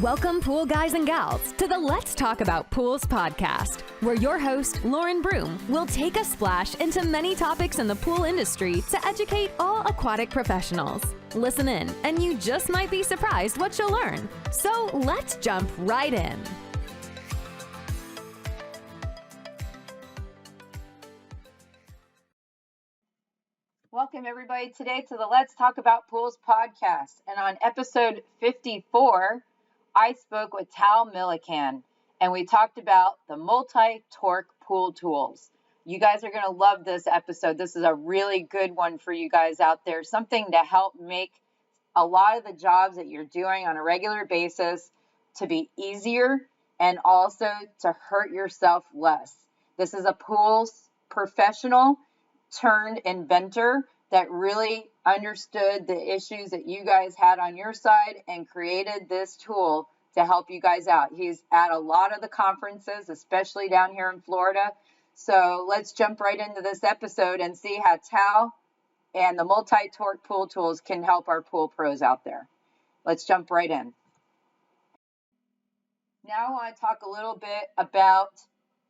Welcome, pool guys and gals, to the Let's Talk About Pools podcast, where your host, Lauren Broom, will take a splash into many topics in the pool industry to educate all aquatic professionals. Listen in, and you just might be surprised what you'll learn. So let's jump right in. Welcome, everybody, today to the Let's Talk About Pools podcast. And on episode 54, I spoke with Tal Milican, and we talked about the Multi-Tork Pool Tools. You guys are going to love this episode. This is a really good one for you guys out there, something to help make a lot of the jobs that you're doing on a regular basis to be easier and also to hurt yourself less. This is a pools professional turned inventor that really understood the issues that you guys had on your side and created this tool to help you guys out. He's at a lot of the conferences, especially down here in Florida. So let's jump right into this episode and see how Tal and the Multi-Tork Pool Tools can help our pool pros out there. Let's jump right in. Now I want to talk a little bit about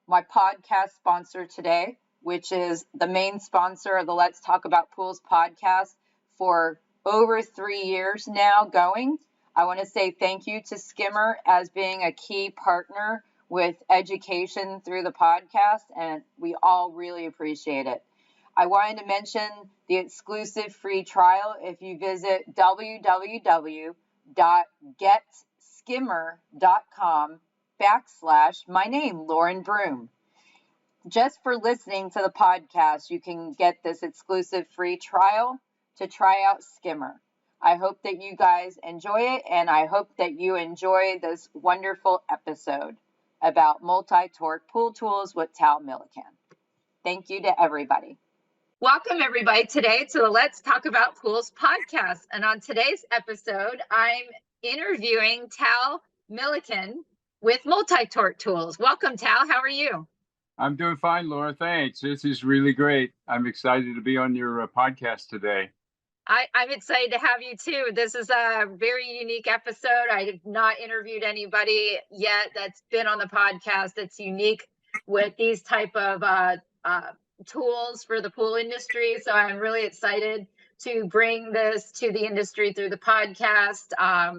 my podcast sponsor today, which is the main sponsor of the Let's Talk About Pools podcast for over 3 years now going. I want to say thank you to Skimmer as being a key partner with education through the podcast, and we all really appreciate it. I wanted to mention the exclusive free trial if you visit www.getskimmer.com/my name, Lauren Broom. Just for listening to the podcast, you can get this exclusive free trial to try out Skimmer. I hope that you guys enjoy it, and I hope that you enjoy this wonderful episode about Multi-Tork Pool Tools with Tal Milican. Thank you to everybody. Welcome, everybody, today to the Let's Talk About Pools podcast. And on today's episode, I'm interviewing Tal Milican with Multi-Tork Tools. Welcome, Tal. How are you? I'm doing fine, Laura. Thanks. This is really great. I'm excited to be on your podcast today. I'm excited to have you too. This is a very unique episode. I have not interviewed anybody yet that's been on the podcast that's unique with these type of tools for the pool industry. So I'm really excited to bring this to the industry through the podcast,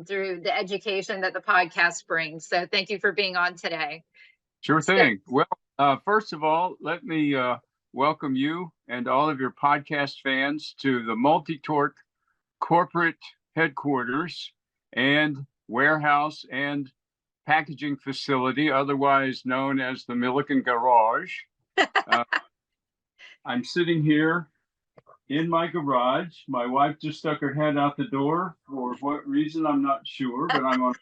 through the education that the podcast brings. So thank you for being on today. Sure thing. Well, first of all, let me welcome you and all of your podcast fans to the Multi-Tork corporate headquarters and warehouse and packaging facility, otherwise known as the Milican Garage. I'm sitting here in my garage. My wife just stuck her head out the door. For what reason, I'm not sure, but I'm on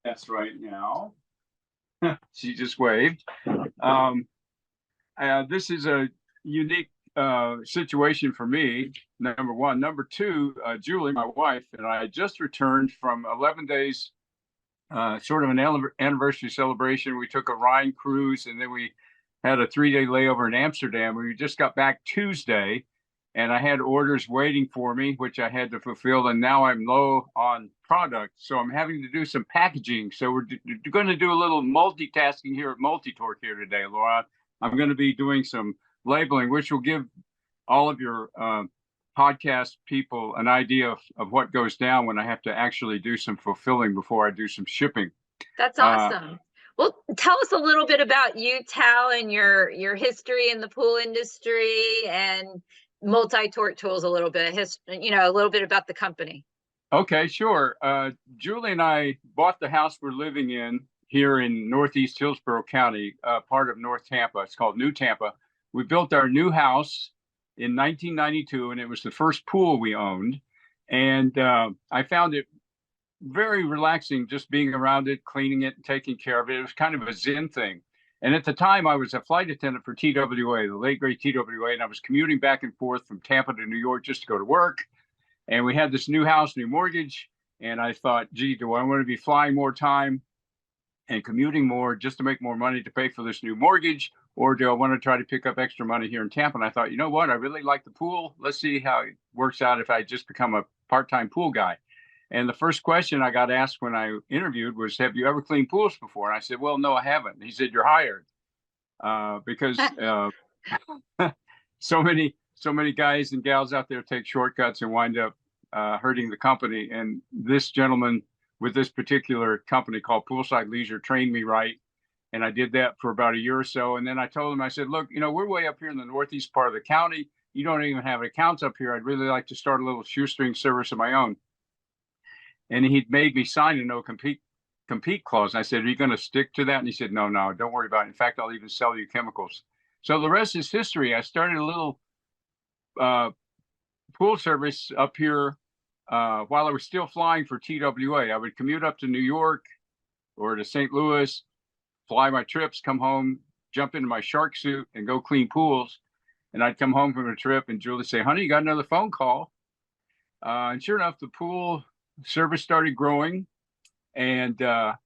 podcast right now. She just waved. This is a unique situation for me, number one. Number two, Julie, my wife, and I just returned from 11 days, sort of an anniversary celebration. We took a Rhine cruise, and then we had a 3-day layover in Amsterdam. We just got back Tuesday, and I had orders waiting for me, which I had to fulfill, and now I'm low on product, so I'm having to do some packaging. So we're going to do a little multitasking here at Multi-Tork here today, Laura. I'm going to be doing some labeling, which will give all of your podcast people an idea of what goes down when I have to actually do some fulfilling before I do some shipping. That's awesome. Well, tell us a little bit about you, Tal, and your history in the pool industry and Multi-Tork Tools, a little bit about the company. Okay, sure. Julie and I bought the house we're living in here in Northeast Hillsborough County, part of North Tampa. It's called New Tampa. We built our new house in 1992, and it was the first pool we owned. And I found it very relaxing just being around it, cleaning it, and taking care of it. It was kind of a Zen thing. And at the time, I was a flight attendant for TWA, the late great TWA, and I was commuting back and forth from Tampa to New York just to go to work. And we had this new house, new mortgage. And I thought, gee, do I want to be flying more time and commuting more just to make more money to pay for this new mortgage? Or do I want to try to pick up extra money here in Tampa? And I thought, you know what? I really like the pool. Let's see how it works out if I just become a part-time pool guy. And the first question I got asked when I interviewed was, "Have you ever cleaned pools before?" And I said, "Well, no, I haven't." And he said, "You're hired," because so many guys and gals out there take shortcuts and wind up hurting the company. And this gentleman with this particular company called Poolside Leisure trained me right. And I did that for about a year or so. And then I told him, I said, "Look, we're way up here in the northeast part of the county. You don't even have accounts up here. I'd really like to start a little shoestring service of my own." And he'd made me sign a no compete clause. And I said, "Are you going to stick to that?" And he said, "No, don't worry about it. In fact, I'll even sell you chemicals." So the rest is history. I started a little pool service up here while I was still flying for TWA. I would commute up to New York or to St. Louis, fly my trips, come home, jump into my shark suit and go clean pools. And I'd come home from a trip and Julie say, "Honey, you got another phone call." And sure enough, the pool service started growing. And in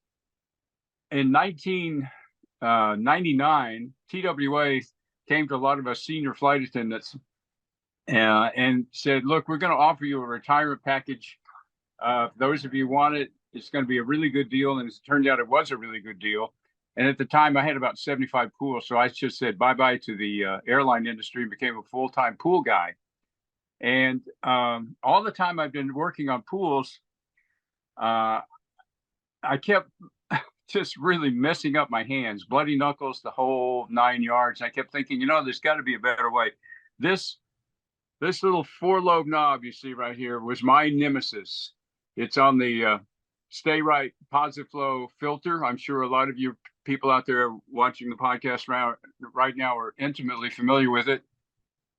1999, TWA came to a lot of us senior flight attendants and said, "Look, we're going to offer you a retirement package. Those of you want it, it's going to be a really good deal." And it turned out it was a really good deal. And at the time, I had about 75 pools. So I just said bye-bye to the airline industry and became a full-time pool guy. And all the time I've been working on pools, I kept just really messing up my hands, bloody knuckles, the whole 9 yards. I kept thinking, there's got to be a better way. This little 4-lobe knob you see right here was my nemesis. It's on the Stay Right Positive Flow filter. I'm sure a lot of you people out there watching the podcast right now are intimately familiar with it.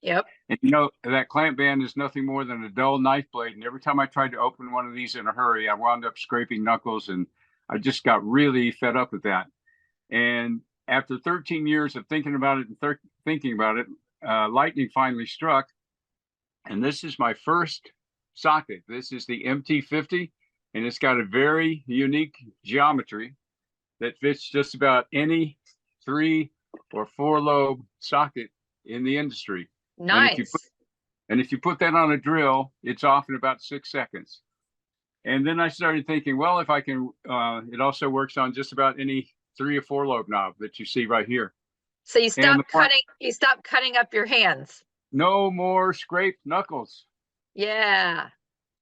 Yep. And that clamp band is nothing more than a dull knife blade. And every time I tried to open one of these in a hurry, I wound up scraping knuckles, and I just got really fed up with that. And after 13 years of thinking about it, lightning finally struck. And this is my first socket. This is the MT50, and it's got a very unique geometry that fits just about any 3 or 4-lobe socket in the industry. Nice. And if you put that on a drill, it's off in about 6 seconds. And then I started thinking, well, if I can, it also works on just about any 3 or 4-lobe knob that you see right here. So you stopped cutting up your hands. No more scraped knuckles. Yeah.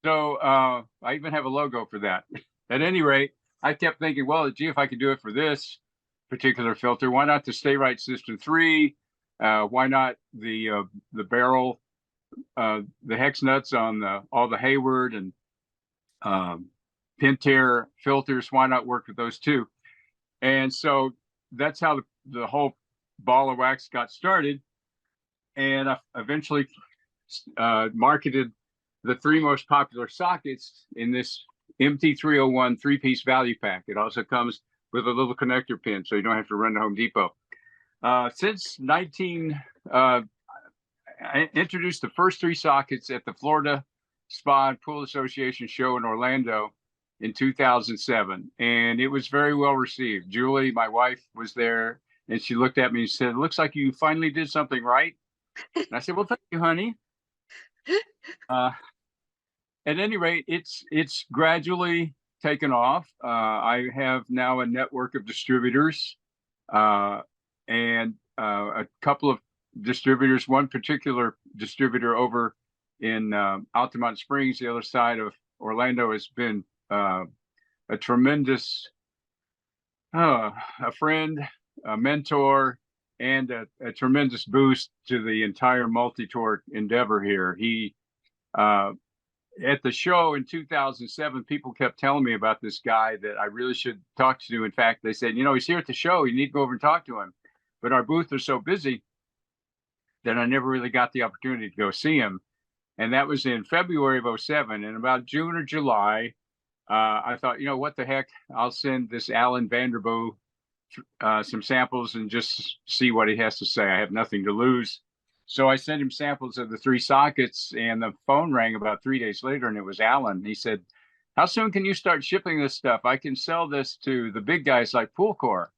So I even have a logo for that. At any rate, I kept thinking, well, gee, if I could do it for this particular filter, why not the Stay Right System 3? Why not the barrel, the hex nuts on all the Hayward and Pentair filters? Why not work with those too? And so that's how the whole ball of wax got started. And I eventually marketed the 3 most popular sockets in this MT301 3-piece value pack. It also comes with a little connector pin, so you don't have to run to Home Depot. Since I introduced the first 3 sockets at the Florida Spa and Pool Association show in Orlando in 2007, and it was very well received. Julie, my wife, was there, and she looked at me and said, "It looks like you finally did something right." And I said, "Well, thank you, honey." At any rate, it's gradually taken off. I have now a network of distributors and a couple of distributors. One particular distributor over in Altamont Springs, the other side of Orlando, has been a tremendous a friend, a mentor, and a tremendous boost to the entire Multi-Tork endeavor here. He at the show in 2007, people kept telling me about this guy that I really should talk to. In fact, they said, he's here at the show. You need to go over and talk to him. But our booth was so busy that I never really got the opportunity to go see him. And that was in February of 2007. And about June or July, I thought, what the heck? I'll send this Alan Vanderboe some samples and just see what he has to say. I have nothing to lose. So I sent him samples of the 3 sockets, and the phone rang about 3 days later, and it was Alan. He said, "How soon can you start shipping this stuff? I can sell this to the big guys like Pool Corps."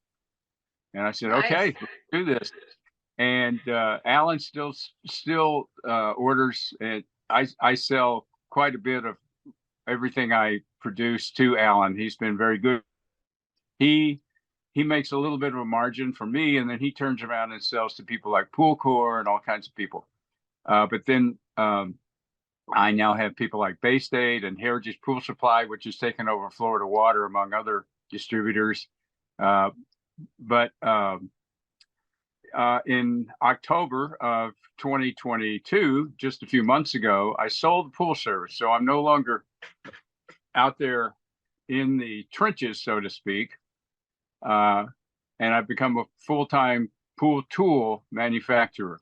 And I said, Nice. "Okay, let's do this." And Alan still orders, and I sell quite a bit of everything I produce to Alan. He's been very good. He makes a little bit of a margin for me, and then he turns around and sells to people like Pool Corps and all kinds of people. But then I now have people like Bay State and Heritage Pool Supply, which has taken over Florida Water, among other distributors. But in October of 2022, just a few months ago, I sold pool service. So I'm no longer out there in the trenches, so to speak. And I've become a full-time pool tool manufacturer.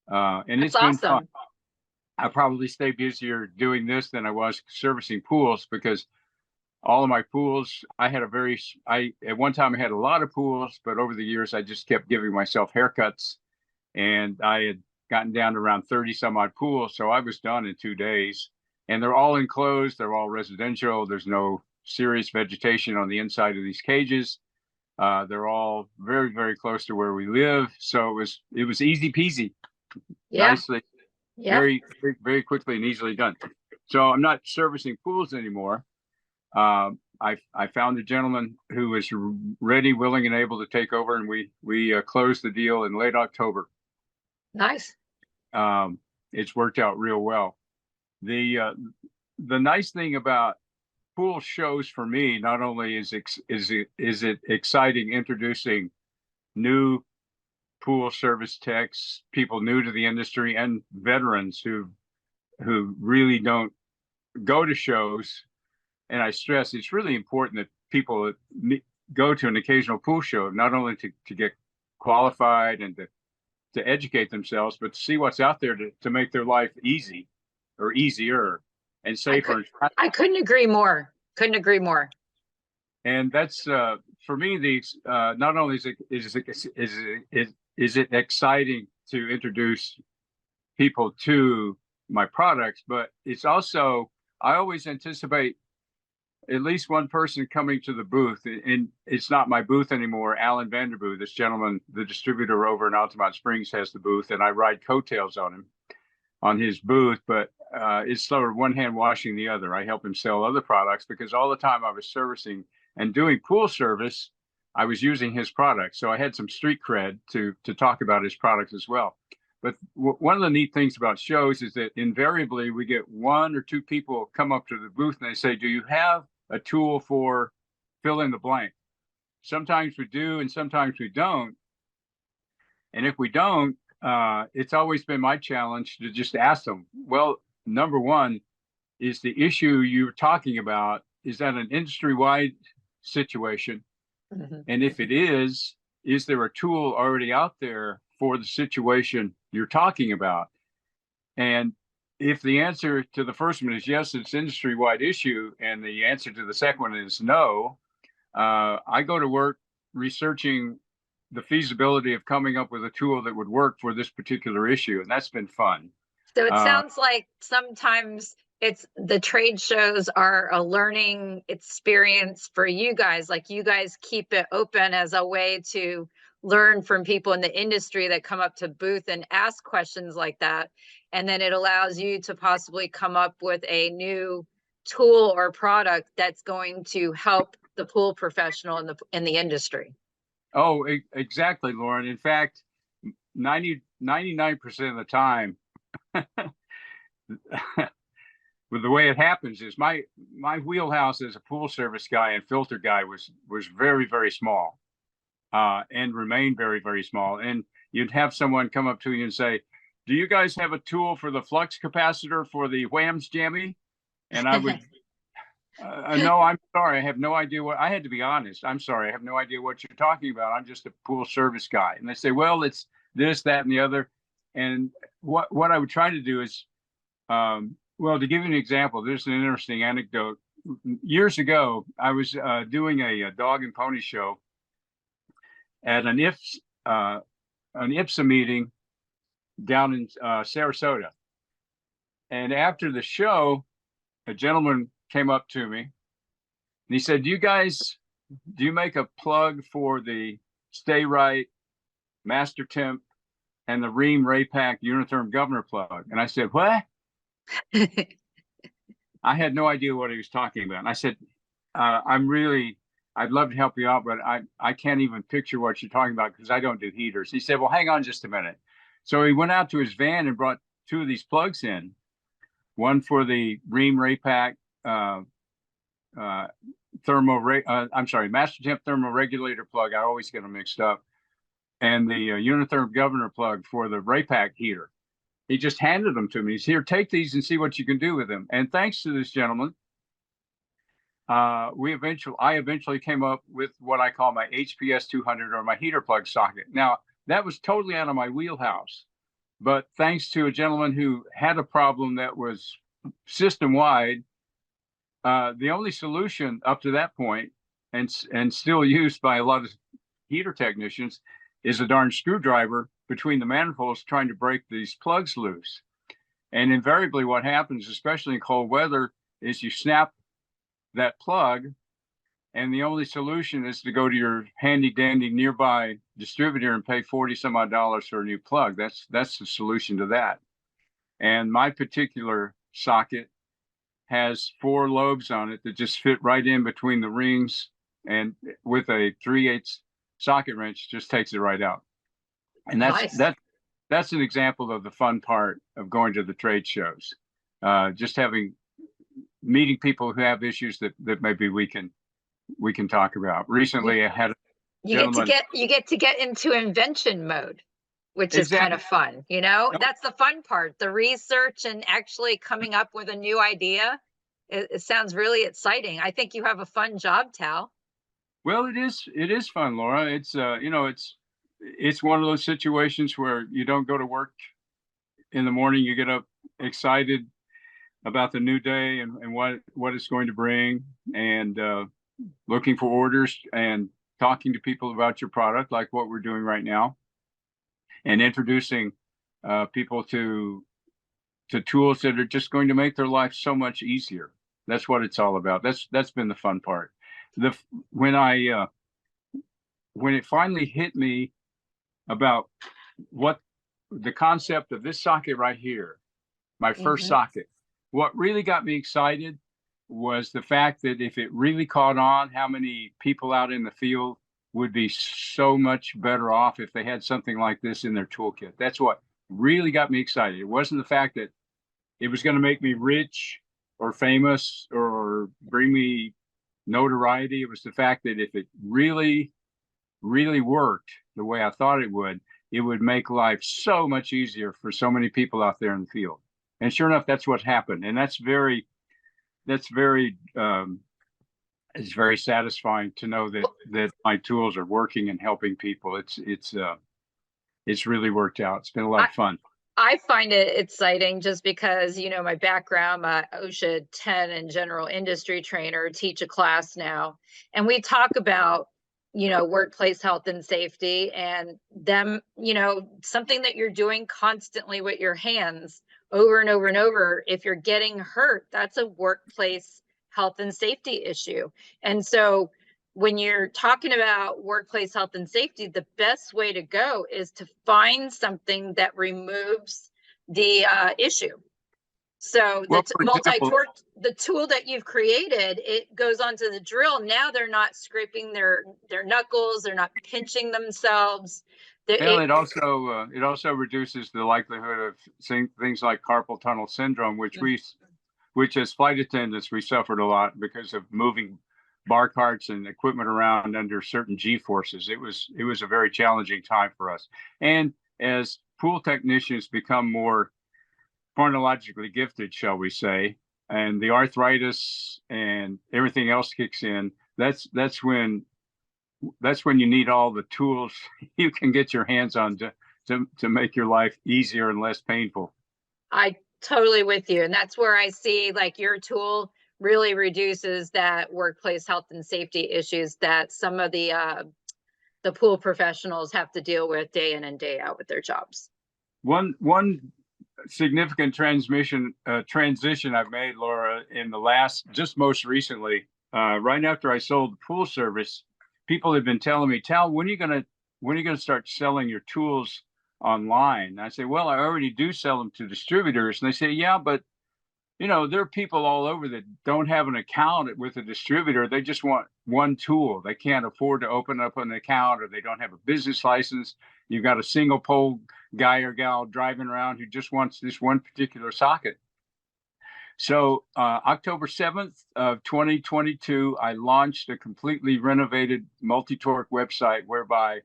And it's been fun. I probably stay busier doing this than I was servicing pools, because all of my pools, at one time I had a lot of pools, but over the years I just kept giving myself haircuts, and I had gotten down to around 30 some odd pools. So I was done in 2 days, and they're all enclosed. They're all residential. There's no serious vegetation on the inside of these cages. They're all very, very close to where we live. So it was easy peasy. Yeah. Nicely. Yeah. Very, very, very quickly and easily done. So I'm not servicing pools anymore. I found a gentleman who was ready, willing, and able to take over, and we closed the deal in late October. Nice. It's worked out real well. The nice thing about pool shows for me, not only is it exciting introducing new pool service techs, people new to the industry, and veterans who really don't go to shows. And I stress it's really important that people go to an occasional pool show, not only to get qualified and to educate themselves, but to see what's out there to make their life easy or easier and safer. I couldn't agree more. Couldn't agree more. And that's for me. Not only is it exciting to introduce people to my products, but it's also, I always anticipate at least one person coming to the booth, and it's not my booth anymore. Alan Vanderboot, this gentleman, the distributor over in Altamont Springs, has the booth, and I ride coattails on his booth, but it's sort of one hand washing the other. I help him sell other products, because all the time I was servicing and doing pool service, I was using his products. So I had some street cred to talk about his products as well. But one of the neat things about shows is that invariably we get one or two people come up to the booth and they say, do you have a tool for fill in the blank? Sometimes we do, and sometimes we don't. And if we don't, it's always been my challenge to just ask them, well, number one, is the issue you're talking about, is that an industry-wide situation? Mm-hmm. And if it is there a tool already out there for the situation you're talking about? And if the answer to the first one is yes, it's an industry-wide issue, and the answer to the second one is no, I go to work researching the feasibility of coming up with a tool that would work for this particular issue. And that's been fun. So it sounds like sometimes the trade shows are a learning experience for you guys. Like, you guys keep it open as a way to learn from people in the industry that come up to booth and ask questions like that. And then it allows you to possibly come up with a new tool or product that's going to help the pool professional in the industry. Oh, exactly, Lauren. In fact, 99% of the time, with the way it happens is my wheelhouse as a pool service guy and filter guy was very, very small, and remained very, very small. And you'd have someone come up to you and say, do you guys have a tool for the flux capacitor for the whams jammy? And I would, no, I'm sorry. I have no idea I had to be honest. I'm sorry. I have no idea what you're talking about. I'm just a pool service guy. And they say, well, it's this, that, and the other. And what I would try to do is, well, to give you an example, there's an interesting anecdote. Years ago, I was doing a dog and pony show at an IPSA meeting down in Sarasota. And after the show, a gentleman came up to me and he said, do you make a plug for the Stay Right, Master Temp, and the Ream Raypack Unitherm Governor plug? And I said, what? I had no idea what he was talking about. And I said, I'd love to help you out, but I can't even picture what you're talking about because I don't do heaters. He said, well, hang on just a minute. So he went out to his van and brought two of these plugs in, one for the Rheem Ray-Pack Master Temp thermal regulator plug. I always get them mixed up. And the Unitherm governor plug for the Ray-Pack heater. He just handed them to me. He's here, take these and see what you can do with them. And thanks to this gentleman, I eventually came up with what I call my HPS 200 or my heater plug socket. Now, that was totally out of my wheelhouse, but thanks to a gentleman who had a problem that was system-wide, the only solution up to that point, and still used by a lot of heater technicians, is a darn screwdriver between the manifolds trying to break these plugs loose. And invariably what happens, especially in cold weather, is you snap that plug, and the only solution is to go to your handy dandy nearby distributor and pay 40 some odd dollars for a new plug. That's the solution to that. And my particular socket has 4 lobes on it that just fit right in between the rings, and with a 3/8 socket wrench just takes it right out. And that's an example of the fun part of going to the trade shows. Just meeting people who have issues that maybe we can talk about. Recently, I had a gentleman. You get to get into invention mode, which is kind of fun. You know, that's the fun part, the research and actually coming up with a new idea. It sounds really exciting. I think you have a fun job, Tal. Well, it is fun, Laura. It's it's one of those situations where you don't go to work in the morning, you get up excited about the new day and what it's going to bring, and looking for orders and talking to people about your product, like what we're doing right now, and introducing people to tools that are just going to make their life so much easier. That's what it's all about. That's been the fun part. When it finally hit me about what the concept of this socket right here, my first socket, what really got me excited was the fact that if it really caught on, how many people out in the field would be so much better off if they had something like this in their toolkit. That's what really got me excited. It wasn't the fact that it was going to make me rich or famous or bring me notoriety. It was the fact that if it really, really worked the way I thought it would make life so much easier for so many people out there in the field. And sure enough, that's what happened. And it's very satisfying to know that my tools are working and helping people. It's really worked out. It's been a lot of fun. I find it exciting just because, you know, my background, I'm a OSHA 10 and general industry trainer, teach a class now, and we talk about, you know, workplace health and safety, and them, you know, something that you're doing constantly with your hands over and over and over. If you're getting hurt, that's a workplace health and safety issue. And so when you're talking about workplace health and safety, the best way to go is to find something that removes the issue. So Multi-Tork, the tool that you've created, it goes onto the drill. Now they're not scraping their knuckles, they're not pinching themselves. Well, it also reduces the likelihood of things like carpal tunnel syndrome, which as flight attendants we suffered a lot because of moving bar carts and equipment around under certain G forces. It was a very challenging time for us. And as pool technicians become more chronologically gifted, shall we say, and the arthritis and everything else kicks in, that's when you need all the tools you can get your hands on to make your life easier and less painful. I totally with you. And that's where I see like your tool really reduces that workplace health and safety issues that some of the pool professionals have to deal with day in and day out with their jobs. One significant transition I've made, Laura, in the most recently, right after I sold the pool service, people have been telling me, Tal, when are you gonna start selling your tools online? And I say, well, I already do sell them to distributors. And they say, yeah, but there are people all over that don't have an account with a distributor. They just want one tool. They can't afford to open up an account, or they don't have a business license. You've got a single pole guy or gal driving around who just wants this one particular socket. So October 7th of 2022, I launched a completely renovated Multi-Tork website whereby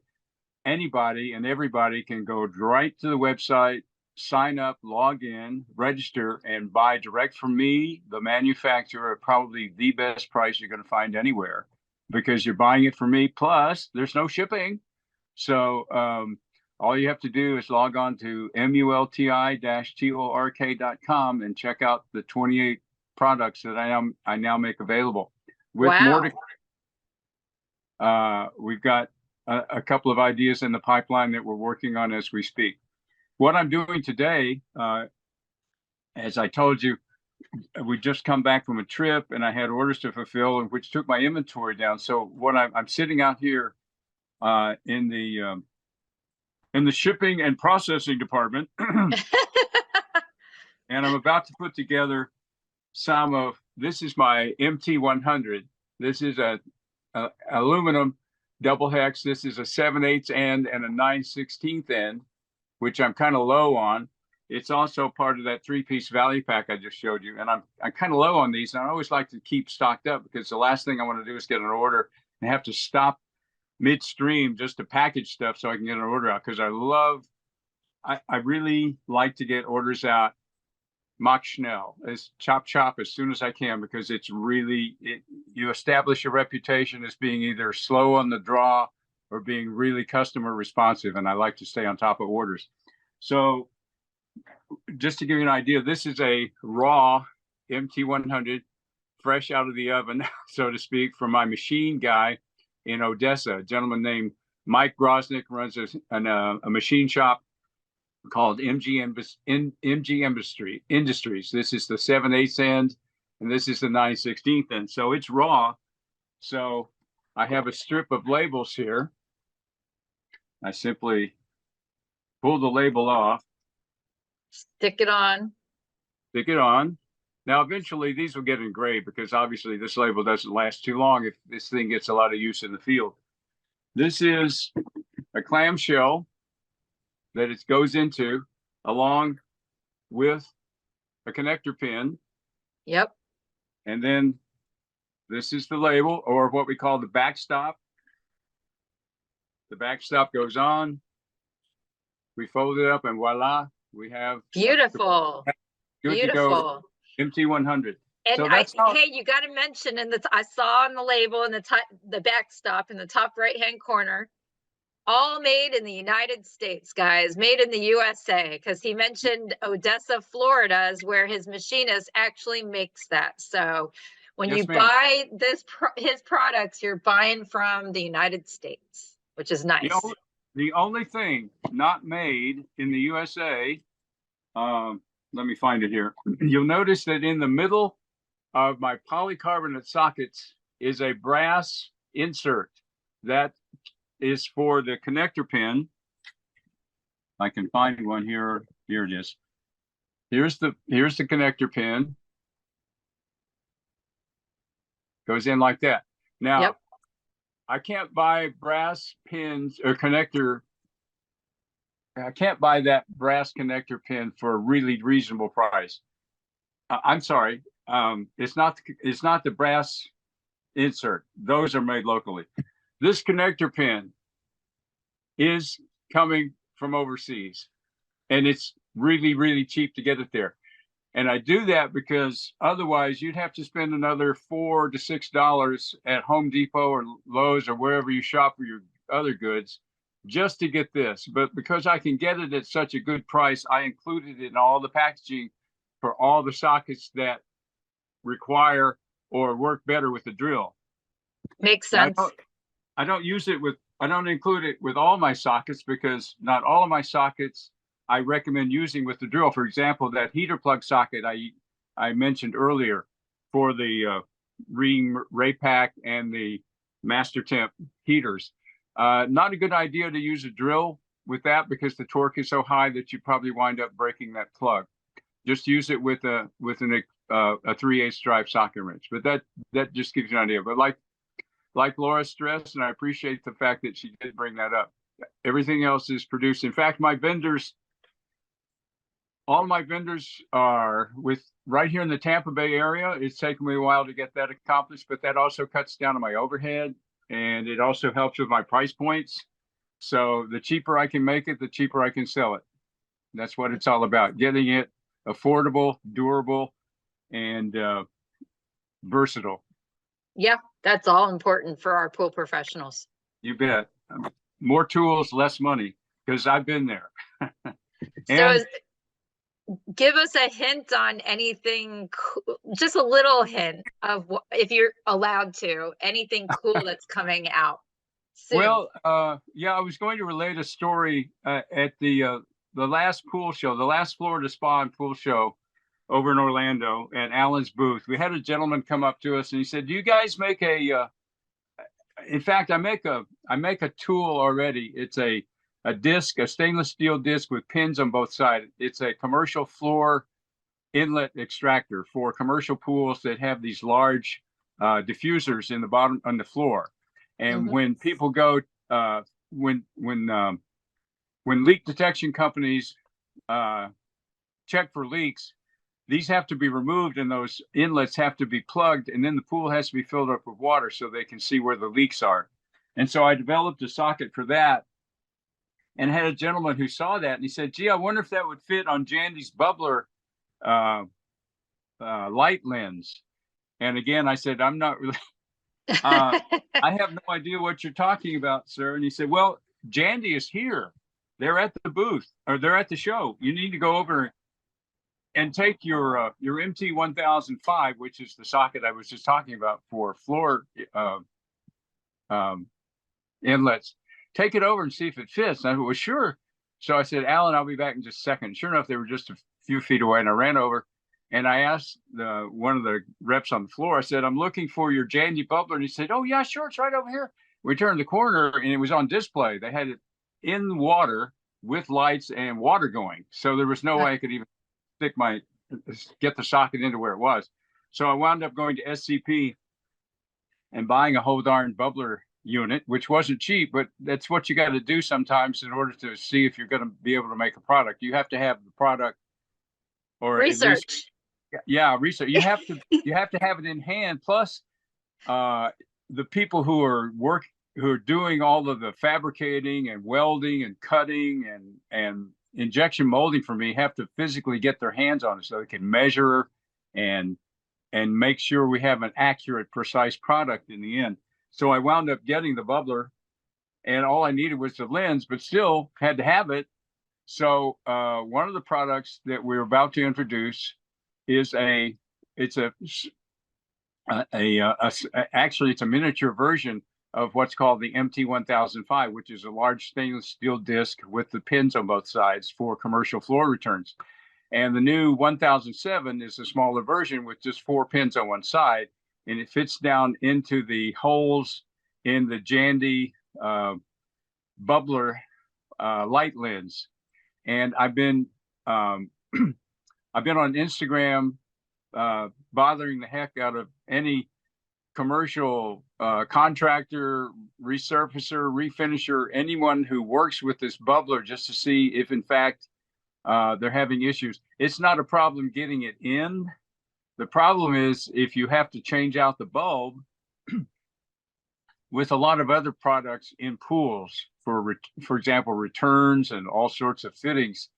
anybody and everybody can go right to the website, sign up, log in, register, and buy direct from me, the manufacturer, at probably the best price you're going to find anywhere, because you're buying it from me. Plus, there's no shipping. So all you have to do is log on to multi-tork.com and check out the 28 products that I now make available. With more to, we've got a couple of ideas in the pipeline that we're working on as we speak. What I'm doing today, as I told you, we just come back from a trip and I had orders to fulfill, which took my inventory down. So what I'm sitting out here in the shipping and processing department, and I'm about to put together this is my MT100. This is a aluminum double hex. This is a 7/8 end and a 9/16 end, which I'm kind of low on. It's also part of that 3-piece value pack I just showed you. And I'm kind of low on these. And I always like to keep stocked up, because the last thing I want to do is get an order and have to stop midstream just to package stuff so I can get an order out. Because I really like to get orders out Mach Schnell, as chop as soon as I can, because it's really, you establish a reputation as being either slow on the draw or being really customer responsive. And I like to stay on top of orders. So just to give you an idea, this is a raw MT100, fresh out of the oven, so to speak, from my machine guy in Odessa. A gentleman named Mike Grosnick runs a machine shop called MG Industries. This is the 7/8 end, and this is the 9/16 end. So it's raw. So I have a strip of labels here. I simply pull the label off. Stick it on. Now, eventually these will get engraved, because obviously this label doesn't last too long if this thing gets a lot of use in the field. This is a clamshell that it goes into, along with a connector pin. Yep. And then this is the label, or what we call the backstop. The backstop goes on. We fold it up, and voila, we have beautiful. Good to go MT100. And so hey, you got to mention, I saw on the label in the backstop in the top right-hand corner, all made in the United States, guys, made in the USA, because he mentioned Odessa, Florida is where his machinist actually makes that. So when you buy his products, you're buying from the United States, which is nice. The only thing not made in the USA, let me find it here. You'll notice that in the middle of my polycarbonate sockets is a brass insert that is for the connector pin. I can find one here. Here it is. Here's the connector pin. Goes in like that. Now, yep. I can't buy brass pins or connector. I can't buy that brass connector pin for a really reasonable price. I'm sorry. It's not the brass insert. Those are made locally. This connector pin is coming from overseas, and it's really, really cheap to get it there. And I do that because otherwise you'd have to spend another $4 to $6 at Home Depot or Lowe's or wherever you shop for your other goods just to get this. But because I can get it at such a good price, I included it in all the packaging for all the sockets that require or work better with the drill. Makes sense. I don't include it with all my sockets, because not all of my sockets I recommend using with the drill. For example, that heater plug socket I mentioned earlier for the Ray Pack and the Master Temp heaters. Not a good idea to use a drill with that, because the torque is so high that you probably wind up breaking that plug. Just use it with a a 3/8 drive socket wrench. But that just gives you an idea. But like Laura stressed, and I appreciate the fact that she did bring that up, everything else is produced. In fact, all my vendors are right here in the Tampa Bay area. It's taken me a while to get that accomplished, but that also cuts down on my overhead, and it also helps with my price points. So the cheaper I can make it, the cheaper I can sell it. That's what it's all about, getting it affordable, durable, and versatile. Yeah, that's all important for our pool professionals. You bet. More tools, less money, because I've been there. Give us a hint on anything, just a little hint of what, if you're allowed to, anything cool that's coming out soon. Well, yeah, I was going to relate a story at the last pool show, the last Florida Spa and Pool Show over in Orlando at Alan's booth. We had a gentleman come up to us and he said, "Do you guys make in fact, I make a tool already. It's a disc, a stainless steel disc with pins on both sides. It's a commercial floor inlet extractor for commercial pools that have these large diffusers in the bottom on the floor. And when people go, when leak detection companies check for leaks, these have to be removed and those inlets have to be plugged, and then the pool has to be filled up with water so they can see where the leaks are. And so I developed a socket for that, and had a gentleman who saw that and he said, "Gee, I wonder if that would fit on Jandy's bubbler light lens." And again, I said, "I'm not really, I have no idea what you're talking about, sir." And he said, "Well, Jandy is here. They're at the booth, or they're at the show. You need to go over and take your MT1005, which is the socket I was just talking about for floor inlets. Take it over and see if it fits." And I said, "Well, sure." So I said, "Alan, I'll be back in just a second." Sure enough, they were just a few feet away, and I ran over and I asked one of the reps on the floor, I said, "I'm looking for your Jandy bubbler." And he said, "Oh, yeah, sure. It's right over here." We turned the corner and it was on display. They had it in water with lights and water going. So there was no way I could even get the socket into where it was. So I wound up going to SCP and buying a whole darn bubbler unit, which wasn't cheap, but that's what you got to do sometimes in order to see if you're going to be able to make a product. You have to have the product, or research. Research. You have to have it in hand. Plus, the people who are doing all of the fabricating and welding and cutting and injection molding for me have to physically get their hands on it so they can measure and make sure we have an accurate, precise product in the end. So I wound up getting the bubbler, and all I needed was the lens, but still had to have it. So one of the products that we're about to introduce is actually it's a miniature version of what's called the MT1005, which is a large stainless steel disc with the pins on both sides for commercial floor returns. And the new 1007 is a smaller version with just 4 pins on one side, and it fits down into the holes in the Jandy bubbler light lens. And I've been on Instagram bothering the heck out of any commercial contractor, resurfacer, refinisher, anyone who works with this bubbler, just to see if in fact they're having issues. It's not a problem getting it in. The problem is if you have to change out the bulb. With a lot of other products in pools, for example, returns and all sorts of fittings,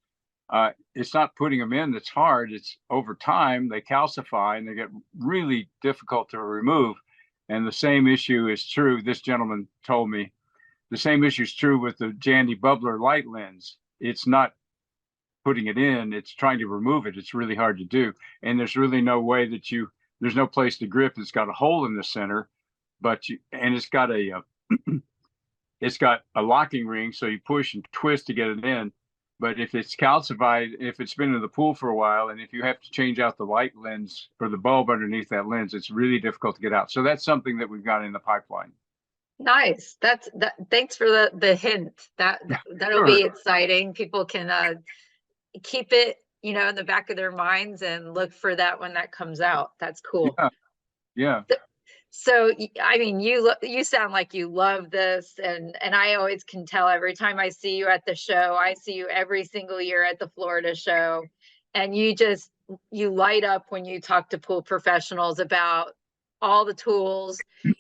it's not putting them in that's hard. It's over time they calcify and they get really difficult to remove. And the same issue is true. This gentleman told me the same issue is true with the Jandy bubbler light lens. It's not putting it in, it's trying to remove it. It's really hard to do. And there's really no way that there's no place to grip. It's got a hole in the center, and it's got a locking ring, so you push and twist to get it in. But if it's calcified, if it's been in the pool for a while, and if you have to change out the light lens or the bulb underneath that lens, it's really difficult to get out. So that's something that we've got in the pipeline. Nice. Thanks for the hint. That'll Sure. be exciting. People can keep it, in the back of their minds and look for that when that comes out. That's cool. Yeah, yeah. So, I mean, you sound like you love this, and I always can tell every time I see you at the show. I see you every single year at the Florida show, and you light up when you talk to pool professionals about all the tools,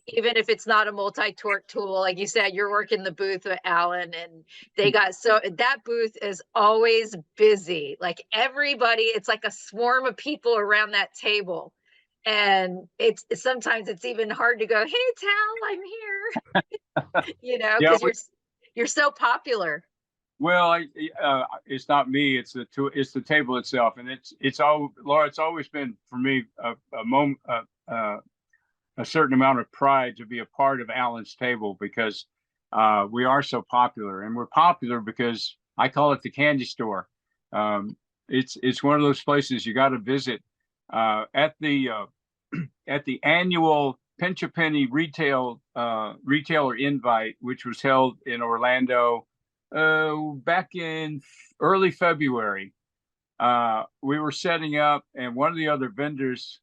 even if it's not a multi-torque tool. Like you said, you're working the booth with Alan, and that booth is always busy. Like everybody, it's like a swarm of people around that table. And sometimes it's even hard to go, hey Tal, I'm here, Yeah, because you're so popular. well, it's not me. It's the table itself, and it's all Laura. It's always been for me a moment, a certain amount of pride to be a part of Alan's table because we are so popular, and we're popular because I call it the candy store. It's one of those places you got to visit at the annual Pinch a Penny retailer invite, which was held in Orlando back in early February. We were setting up, and one of the other vendors,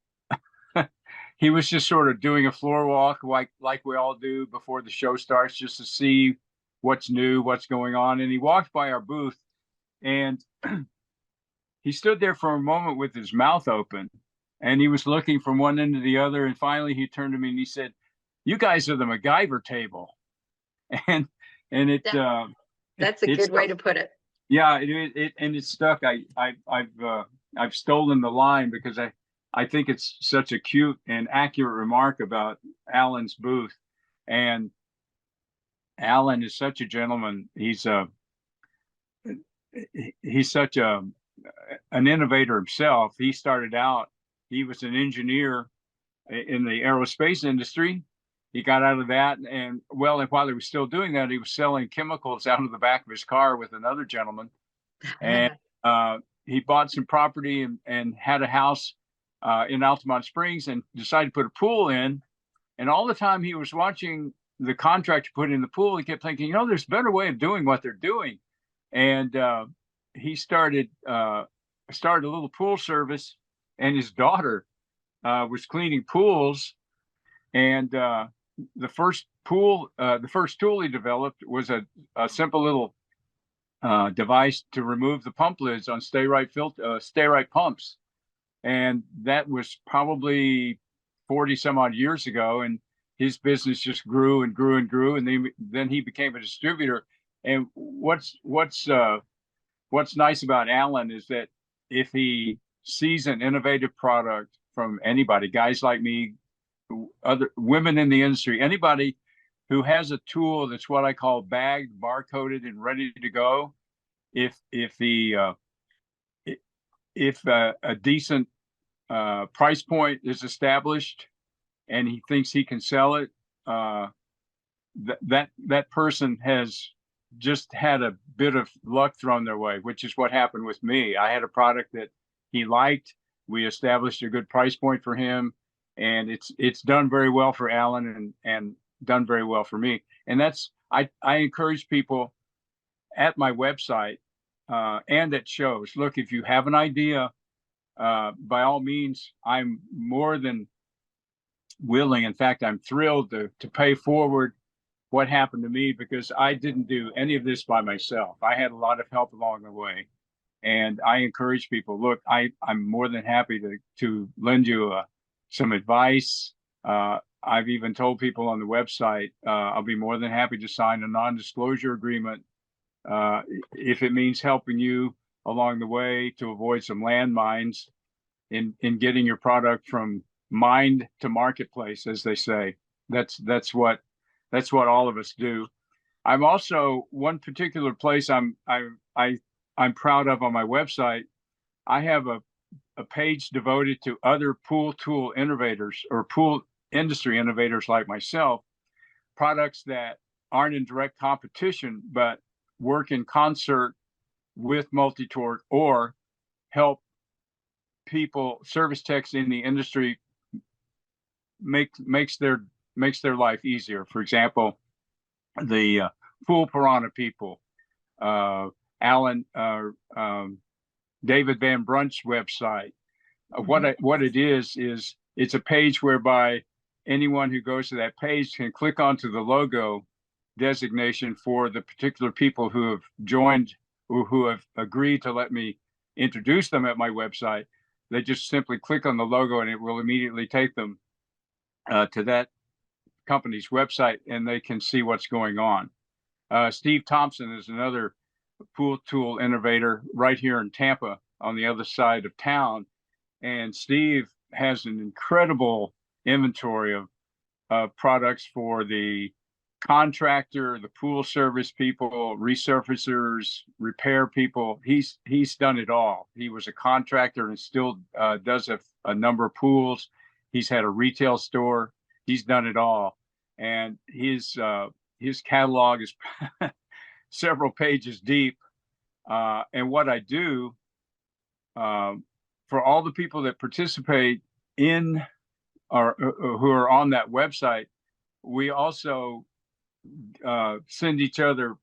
he was just sort of doing a floor walk like we all do before the show starts, just to see what's new, what's going on. And he walked by our booth, and he stood there for a moment with his mouth open, and he was looking from one end to the other. And finally, he turned to me and he said, "You guys are the MacGyver table," and it. That's a good way to put it. Yeah, and it's stuck. I've stolen the line because I think it's such a cute and accurate remark about Alan's booth, and Alan is such a gentleman. He's such an innovator himself. He started out. He was an engineer in the aerospace industry. He got out of that, and while he was still doing that, he was selling chemicals out of the back of his car with another gentleman. And he bought some property and had a house in Altamont Springs and decided to put a pool in. And all the time he was watching the contractor put in the pool, he kept thinking, there's a better way of doing what they're doing. And he started a little pool service, and his daughter was cleaning pools. And the first tool he developed was a simple little device to remove the pump lids on Stay Right pumps. And that was probably 40 some odd years ago. And his business just grew and grew and grew. And then he became a distributor. And what's nice about Alan is that if he sees an innovative product from anybody, guys like me, other women in the industry, anybody who has a tool that's what I call bagged, barcoded, and ready to go, if a decent price point is established and he thinks he can sell it, that person has just had a bit of luck thrown their way, which is what happened with me. I had a product that he liked. We established a good price point for him, and it's done very well for Alan and done very well for me. And I encourage people at my website and at shows. Look, if you have an idea, by all means, I'm more than willing. In fact, I'm thrilled to pay forward what happened to me, because I didn't do any of this by myself. I had a lot of help along the way. And I encourage people, look, I'm more than happy to lend you some advice. I've even told people on the website, I'll be more than happy to sign a non-disclosure agreement if it means helping you along the way to avoid some landmines in getting your product from mind to marketplace, as they say. That's what all of us do. I'm also, one particular place I'm proud of on my website. I have a page devoted to other pool tool innovators or pool industry innovators like myself, products that aren't in direct competition, but work in concert with Multi-Tork or help people, service techs in the industry, makes their life easier. For example, the Pool Piranha people, Alan David Van Brunt's website. What it is it's a page whereby anyone who goes to that page can click onto the logo designation for the particular people who have joined or who have agreed to let me introduce them at my website. They just simply click on the logo and it will immediately take them to that company's website, and they can see what's going on. Steve Thompson is another pool tool innovator right here in Tampa on the other side of town. And Steve has an incredible inventory of products for the contractor, the pool service people, resurfacers, repair people. He's done it all. He was a contractor and still does a number of pools. He's had a retail store. He's done it all. And his catalog is several pages deep. And what I do for all the people that participate in or who are on that website, we also send each other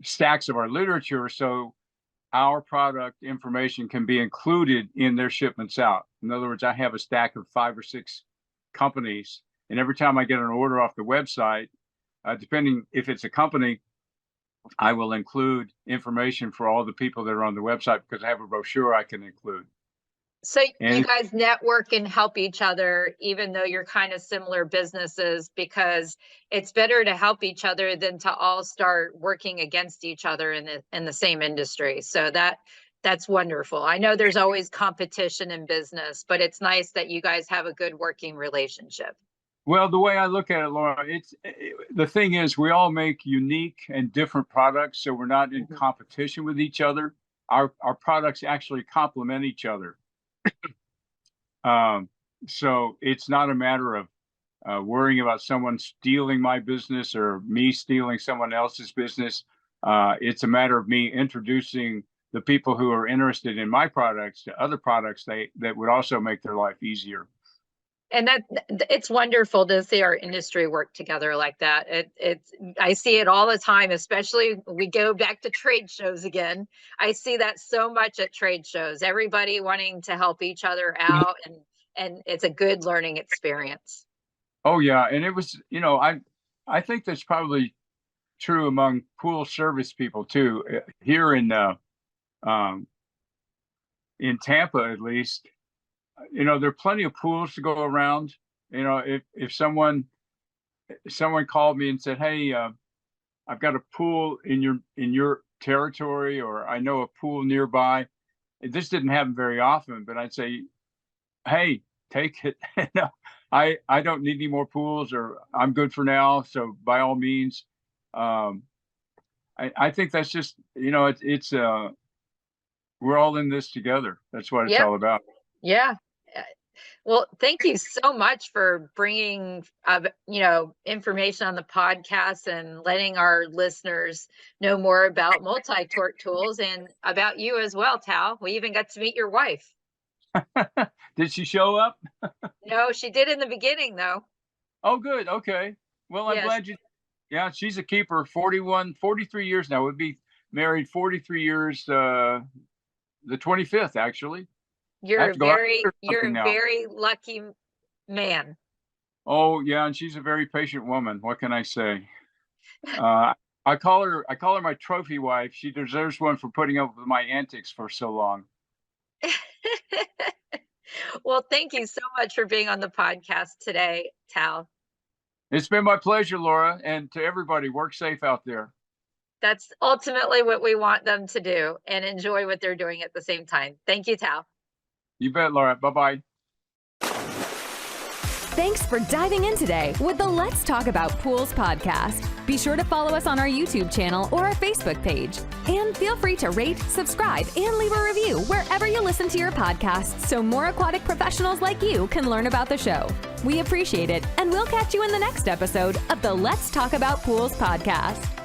stacks of our literature, so our product information can be included in their shipments out. In other words, I have a stack of 5 or 6 companies, and every time I get an order off the website, depending if it's a company, I will include information for all the people that are on the website because I have a brochure I can include. So you guys network and help each other, even though you're kind of similar businesses, because it's better to help each other than to all start working against each other in the same industry. So that's wonderful. I know there's always competition in business, but it's nice that you guys have a good working relationship. Well, the way I look at it, Laura, the thing is we all make unique and different products, so we're not in competition with each other. Our products actually complement each other. So it's not a matter of worrying about someone stealing my business or me stealing someone else's business. It's a matter of me introducing the people who are interested in my products to other products that would also make their life easier. And it's wonderful to see our industry work together like that. I see it all the time, especially when we go back to trade shows again. I see that so much at trade shows, everybody wanting to help each other out, and it's a good learning experience. Oh yeah, and it was, I think that's probably true among pool service people too. Here in Tampa, at least. There are plenty of pools to go around. If someone called me and said, "Hey, I've got a pool in your territory," or "I know a pool nearby," this didn't happen very often, but I'd say, "Hey, take it." I don't need any more pools, or I'm good for now. So by all means, I think that's just it's we're all in this together. That's what it's all about. Yeah. Well, thank you so much for bringing, information on the podcast and letting our listeners know more about Multi-Tork Tools and about you as well, Tal. We even got to meet your wife. Did she show up? No, she did in the beginning, though. Oh, good. Okay. Well, I'm glad yeah, she's a keeper. 43 years now. We'd be married 43 years, the 25th, actually. You're a very lucky man. Oh yeah, and she's a very patient woman. What can I say? I call her my trophy wife. She deserves one for putting up with my antics for so long. Well, thank you so much for being on the podcast today, Tal. It's been my pleasure, Laura, and to everybody, work safe out there. That's ultimately what we want them to do, and enjoy what they're doing at the same time. Thank you, Tal. You bet, Laura. Bye-bye. Thanks for diving in today with the Let's Talk About Pools podcast. Be sure to follow us on our YouTube channel or our Facebook page. And feel free to rate, subscribe, and leave a review wherever you listen to your podcasts so more aquatic professionals like you can learn about the show. We appreciate it, and we'll catch you in the next episode of the Let's Talk About Pools podcast.